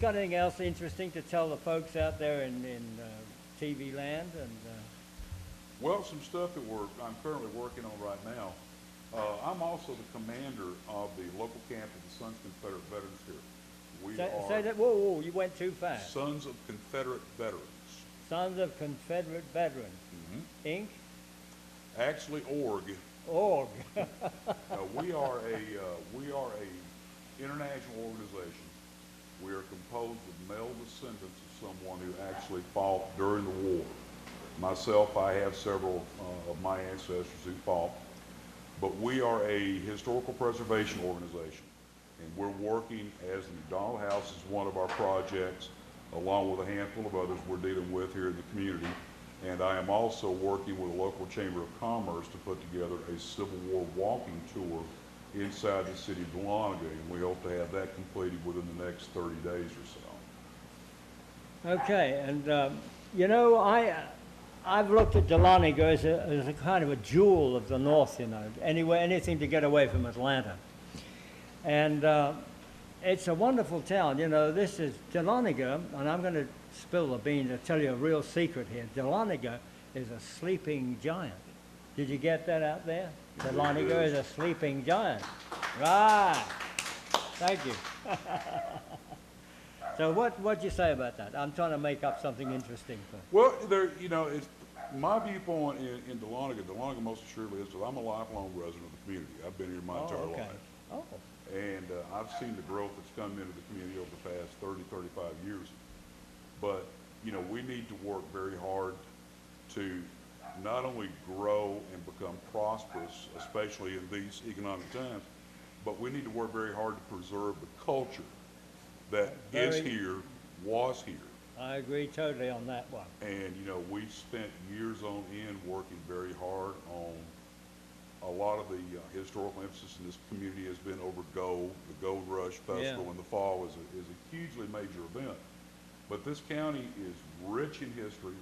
got anything else interesting to tell the folks out there in TV land? And Well, some stuff that I'm currently working on right now. I'm also the commander of the local camp of the Sons of Confederate Veterans here. We say are that. Whoa, whoa, you went too fast. Sons of Confederate Veterans. Sons of Confederate Veterans. Inc. Actually, org. Org. We are a international organization. We are composed of male descendants of someone who actually fought during the war. Myself, I have several of my ancestors who fought, but we are a historical preservation organization, and we're working as the McDonald House is one of our projects, along with a handful of others we're dealing with here in the community. And I am also working with a local chamber of commerce to put together a Civil War walking tour inside the city of Dahlonega, and we hope to have that completed within the next 30 days or so. Okay, and you know, I've looked at Dahlonega as a kind of a jewel of the North, you know, anything to get away from Atlanta. And it's a wonderful town. You know, this is Dahlonega, and I'm going to spill the beans to tell you a real secret here. Dahlonega is a sleeping giant. Did you get that out there? Dahlonega is a sleeping giant. Right. Thank you. So what'd you say about that? I'm trying to make up something interesting. Well, it's my viewpoint in Dahlonega. Dahlonega most assuredly is that I'm a lifelong resident of the community. I've been here my entire life. Oh. And I've seen the growth that's come into the community over the past 30, 35 years. But, we need to work very hard to not only grow and become prosperous, especially in these economic times, but we need to work very hard to preserve the culture that is here, was here. I agree totally on that one. And, we spent years on end working very hard on a lot of the historical emphasis in this community has been over gold. The Gold Rush Festival in the fall is a hugely major event. But this county is rich in history,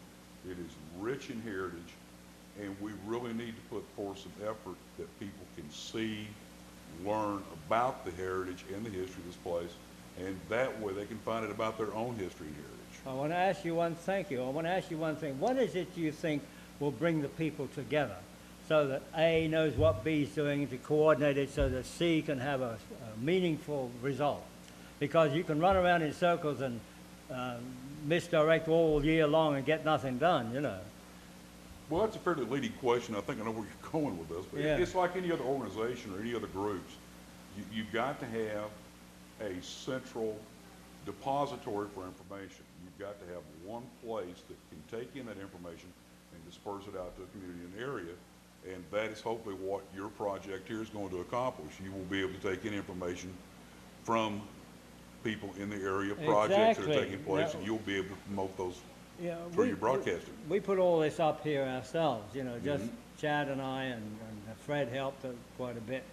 it is rich in heritage, and we really need to put forth some effort that people can see, learn about the heritage and the history of this place, and that way they can find out about their own history and heritage. I want to ask you one thing. What is it you think will bring the people together so that A knows what B is doing to coordinate it so that C can have a meaningful result? Because you can run around in circles and misdirect all year long and get nothing done, Well, that's a fairly leading question. I think I know where you're going with this, but it's like any other organization or any other groups. You've got to have a central depository for information. You've got to have one place that can take in that information and disperse it out to a community and area, and that is hopefully what your project here is going to accomplish. You will be able to take in information from people in the area, projects that are taking place, and you'll be able to promote those through your broadcasting. We put all this up here ourselves, just Chad and I, and Fred helped quite a bit.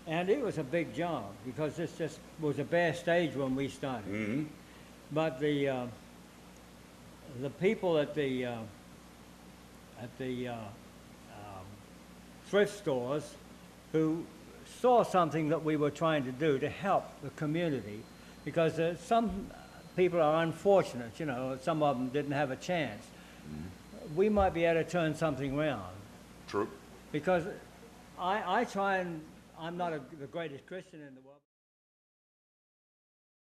And it was a big job because this just was a bare stage when we started. But the people at the thrift stores who saw something that we were trying to do to help the community, because some people are unfortunate, some of them didn't have a chance. We might be able to turn something around. True. Because I try and, I'm not the greatest Christian in the world.